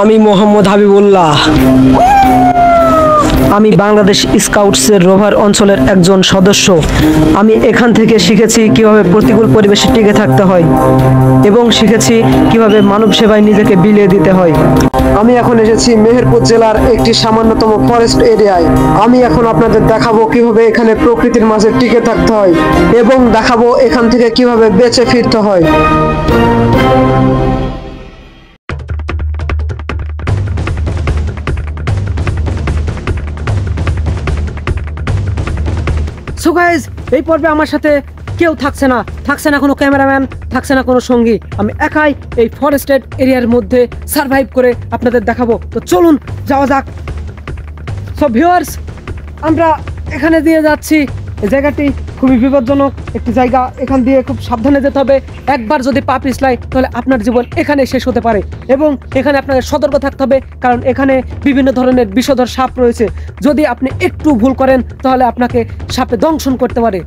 আমি মোহাম্মদ হাবিবুল্লাহ। আমি বাংলাদেশ স্কাউটসের রোভার অঞ্চলের একজন সদস্য। আমি এখান থেকে শিখেছি কিভাবে প্রতিকূল পরিবেশে টিকে থাকতে হয় এবং শিখেছি কিভাবে মানব সেবায় নিজেকে বিলিয়ে দিতে হয়। আমি এখন এসেছি মেহেরপুর জেলার একটি সামান্যতম ফরেস্ট এরিয়ায়। আমি এখন আপনাদের দেখাবো কিভাবে এখানে প্রকৃতির মাঝে টিকে থাকতে হয় এবং দেখাবো এখান থেকে কিভাবে বেঁচে ফিরতে হয়। সো গাইস, এই পর্বে আমার সাথে কেউ থাকছে না কোনো ক্যামেরাম্যান, থাকছে না কোনো সঙ্গী। আমি একাই এই ফরেস্টেড এরিয়ার মধ্যে সার্ভাইভ করে আপনাদের দেখাবো। তো চলুন যাওয়া যাক। সো ভিউয়ার্স, আমরা এখানে দিয়ে যাচ্ছি। এই জায়গাটি খুবই বিপজ্জনক একটি জায়গা। এখান দিয়ে খুব সাবধানে যেতে হবে। একবার যদি পা পিছলাই তাহলে আপনার জীবন এখানে শেষ হতে পারে এবং এখানে আপনাকে সতর্ক থাকতে হবে, কারণ এখানে বিভিন্ন ধরনের বিষধর সাপ রয়েছে। যদি আপনি একটু ভুল করেন তাহলে আপনাকে সাপে দংশন করতে পারে।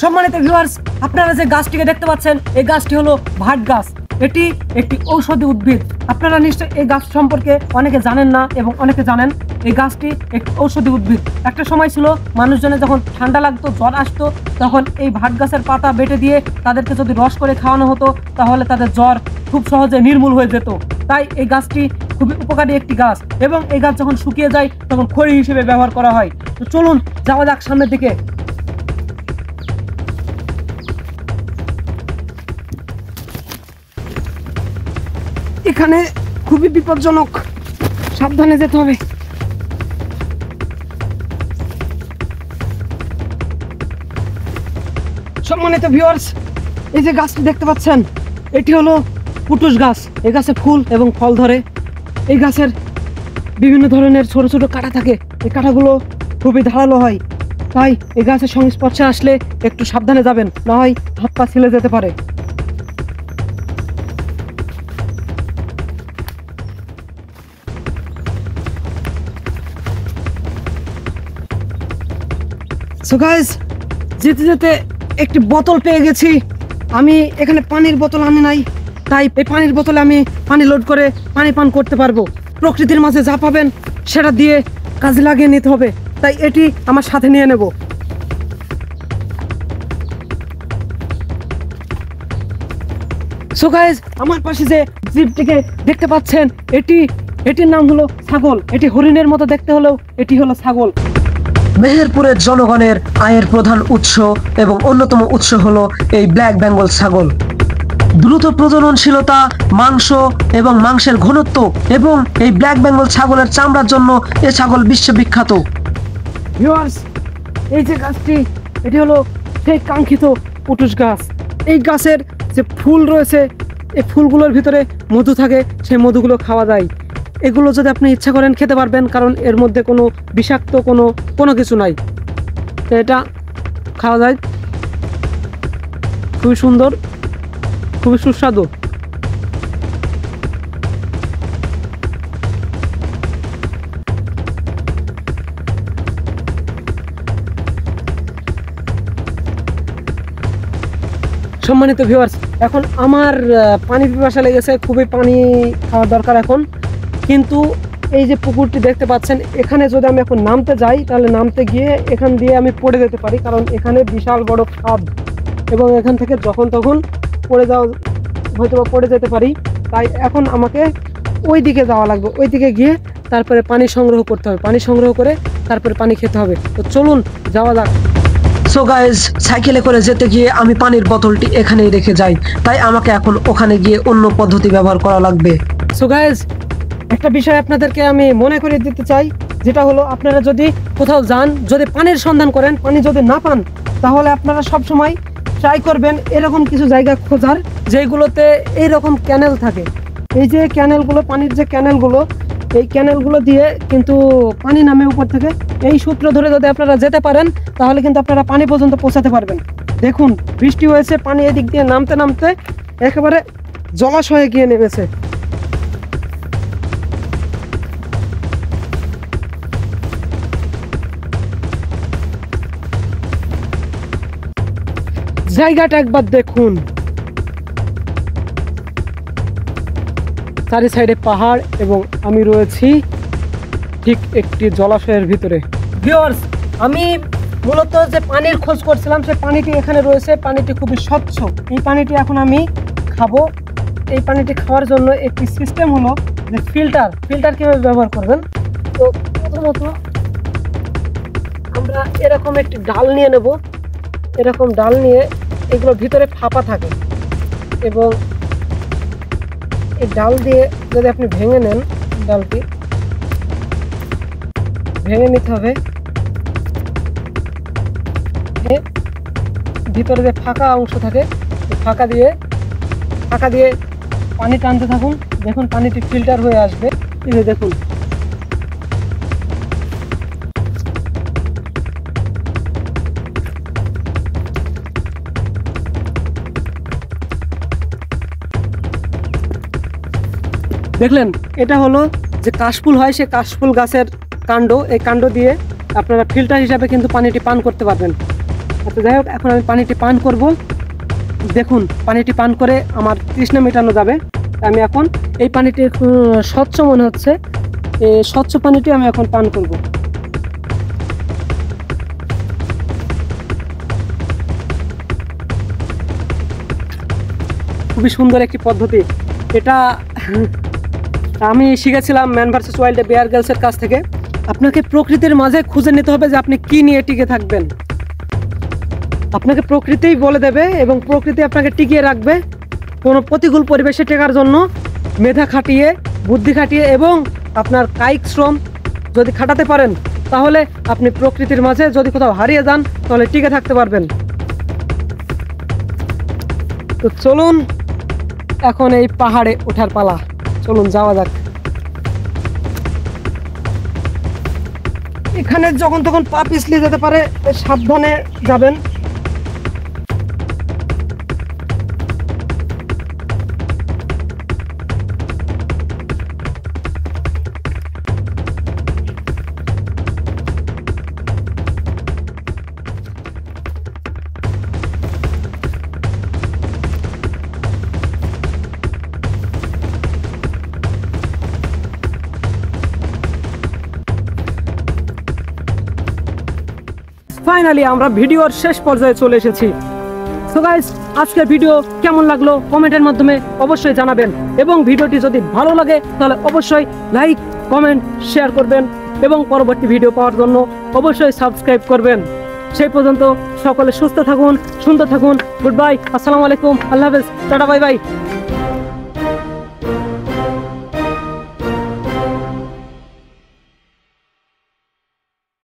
সম্মানিত ভিউয়ার্স, আপনারা যে গাছটিকে দেখতে পাচ্ছেন, এই গাছটি হলো ভাট গাছ। এটি একটি ঔষধি উদ্ভিদ। আপনারা নিশ্চয়ই এই গাছ সম্পর্কে অনেকে জানেন না এবং অনেকে জানেন। এই গাছটি একটি ঔষধি উদ্ভিদ। একটা সময় ছিল মানুষজনের যখন ঠান্ডা লাগতো, জ্বর আসতো, তখন এই ভাট গাছের পাতা বেটে দিয়ে তাদেরকে যদি রস করে খাওয়ানো হতো তাহলে তাদের জ্বর খুব সহজে নির্মূল হয়ে যেত। তাই এই গাছটি খুবই উপকারী একটি গাছ এবং এই গাছ যখন শুকিয়ে যায় তখন খড়ি হিসেবে ব্যবহার করা হয়। তো চলুন যাওয়া যাক সামনের দিকে। এখানে খুবই বিপজ্জনক, সাবধানে যেতে হবে। সম্মানিত ভিউয়ার্স, এই যে গাছটি দেখতে পাচ্ছেন, এটি হলো পুটুস গাছ। এই গাছে ফুল এবং ফল ধরে। এই গাছের বিভিন্ন ধরনের ছোট ছোট কাঁটা থাকে। এই কাঁটাগুলো খুবই ধারালো হয়। তাই এই গাছের সংস্পর্শে আসলে একটু সাবধানে যাবেন, না হয় হাত পা ছিলে যেতে পারে। সো গাইস, যেতে যেতে একটি বোতল পেয়ে গেছি। আমি এখানে পানির বোতল আনি নাই, তাই এই পানির বোতলে আমি পানি লোড করে পানি পান করতে পারবো। প্রকৃতির মাঝে যা পাবেন সেটা দিয়ে কাজে লাগিয়ে নিতে হবে, তাই এটি আমার সাথে নিয়ে নেব। সো গাইস, আমার পাশে যে জীবটিকে দেখতে পাচ্ছেন, এটির নাম হলো ছাগল। এটি হরিণের মতো দেখতে হলেও এটি হলো ছাগল। মেহেরপুরের জনগণের আয়ের প্রধান উৎস এবং অন্যতম উৎস হলো এই ব্ল্যাক বেঙ্গল ছাগল। দ্রুত প্রজননশীলতা, মাংস এবং মাংসের ঘনত্ব এবং এই ব্ল্যাক বেঙ্গল ছাগলের চামড়ার জন্য এ ছাগল বিশ্ববিখ্যাত। ভিউয়ার্স, এই যে গাছটি, এটি হলো সেই কাঙ্ক্ষিত পুটুস গাছ। এই গাছের যে ফুল রয়েছে, এই ফুলগুলোর ভিতরে মধু থাকে, সেই মধুগুলো খাওয়া যায়। এগুলো যদি আপনি ইচ্ছা করেন খেতে পারবেন, কারণ এর মধ্যে কোনো বিষাক্ত কোনো কিছু নাই। তো এটা খাওয়া যায়, খুবই সুন্দর, খুবই সুস্বাদু। সম্মানিত ভিউয়ার্স, এখন আমার পানি পিপাসা লেগেছে, খুবই পানি খাওয়ার দরকার এখন। কিন্তু এই যে পুকুরটি দেখতে পাচ্ছেন, এখানে যদি আমি এখন নামতে যাই তাহলে নামতে গিয়ে এখান দিয়ে আমি পড়ে যেতে পারি, কারণ এখানে বিশাল বড় খাদ এবং এখান থেকে যখন তখন পড়ে যেতে পারি। তাই এখন আমাকে ওই দিকে যাওয়া লাগবে। ওই দিকে গিয়ে তারপরে পানি সংগ্রহ করতে হবে। পানি সংগ্রহ করে তারপরে পানি খেতে হবে। তো চলুন যাওয়া যাক। সো গাইস, সাইকেলে করে যেতে গিয়ে আমি পানির বোতলটি এখানেই রেখে যাই, তাই আমাকে এখন ওখানে গিয়ে অন্য পদ্ধতি ব্যবহার করা লাগবে। সো গাইস, একটা বিষয় আপনাদেরকে আমি মনে করিয়ে দিতে চাই, যেটা হলো আপনারা যদি কোথাও যান, যদি পানির সন্ধান করেন, পানি যদি না পান, তাহলে আপনারা সব সময় ট্রাই করবেন এরকম কিছু জায়গা খোঁজার যেগুলোতে এইরকম ক্যানেল থাকে। এই যে ক্যানেলগুলো, পানির যে ক্যানেলগুলো, এই ক্যানেলগুলো দিয়ে কিন্তু পানি নামে উপর থেকে। এই সূত্র ধরে যদি আপনারা যেতে পারেন তাহলে কিন্তু আপনারা পানি পর্যন্ত পৌঁছাতে পারবেন। দেখুন, বৃষ্টি হয়েছে, পানি এদিক দিয়ে নামতে নামতে একেবারে জলাশয়ে গিয়ে নেমেছে। জায়গাটা একবার দেখুন। চারি সাইডে পাহাড় এবং আমি রয়েছি ঠিক একটি জলাশয়ের ভিতরে। ভিউয়ার্স, আমি মূলত যে পানির খোঁজ করছিলাম সেই পানিটি এখানে রয়েছে। পানিটি খুবই স্বচ্ছ। এই পানিটি এখন আমি খাবো। এই পানিটি খাওয়ার জন্য একটি সিস্টেম হলো যে ফিল্টার কীভাবে ব্যবহার করবেন। তো প্রথমত আমরা এরকম একটি ডাল নিয়ে নেব। এরকম ডাল নিয়ে এগুলোর ভিতরে ফাঁপা থাকে এবং এই ডাল দিয়ে যদি আপনি ভেঙে নেন, ডালটি ভেঙে নিতে হবে। ভিতরে যে ফাঁকা অংশ থাকে ফাঁকা দিয়ে পানি টানতে থাকুন। দেখুন পানিটি ফিল্টার হয়ে আসবে। এই যে দেখুন, দেখলেন এটা হলো যে কাশফুল হয়, সে কাশফুল গাছের কাণ্ড। এই কাণ্ড দিয়ে আপনারা ফিল্টার হিসাবে কিন্তু পানিটি পান করতে পারবেন। আচ্ছা যাই হোক, এখন আমি পানিটি পান করব। দেখুন পানিটি পান করে আমার তৃষ্ণা মেটানো যাবে। আমি এখন এই পানিটি স্বচ্ছ মনে হচ্ছে, এই স্বচ্ছ পানিটি আমি এখন পান করব। খুবই সুন্দর একটি পদ্ধতি এটা। আমি শিখেছিলাম ম্যান ভার্সেস ওয়াইল্ডে বেয়ার গ্রিলসের কাছ থেকে। আপনাকে প্রকৃতির মাঝে খুঁজে নিতে হবে যে আপনি কি নিয়ে টিকে থাকবেন। আপনাকে প্রকৃতিই বলে দেবে এবং প্রকৃতি আপনাকে টিকিয়ে রাখবে। কোনো প্রতিকূল পরিবেশে টেকার জন্য মেধা খাটিয়ে, বুদ্ধি খাটিয়ে এবং আপনার কায়িক শ্রম যদি খাটাতে পারেন, তাহলে আপনি প্রকৃতির মাঝে যদি কোথাও হারিয়ে যান তাহলে টিকে থাকতে পারবেন। তো চলুন এখন এই পাহাড়ে ওঠার পালা। চলুন যাওয়া যাক। এখানে যখন তখন পা পিছলে যেতে পারে, সাবধানে যাবেন। ফাইনালি আমরা ভিডিওর শেষ পর্যায়ে চলে এসেছি। সো গাইস, আজকের ভিডিও কেমন লাগলো কমেন্টের মাধ্যমে অবশ্যই জানাবেন এবং ভিডিওটি যদি ভালো লাগে তাহলে অবশ্যই লাইক, কমেন্ট, শেয়ার করবেন এবং পরবর্তী ভিডিও পাওয়ার জন্য অবশ্যই সাবস্ক্রাইব করবেন। সেই পর্যন্ত সকলে সুস্থ থাকুন, সুন্দর থাকুন। গুড বাই, আসসালামু আলাইকুম, আল্লাহ হাফেজ, টাটা, বাই বাই।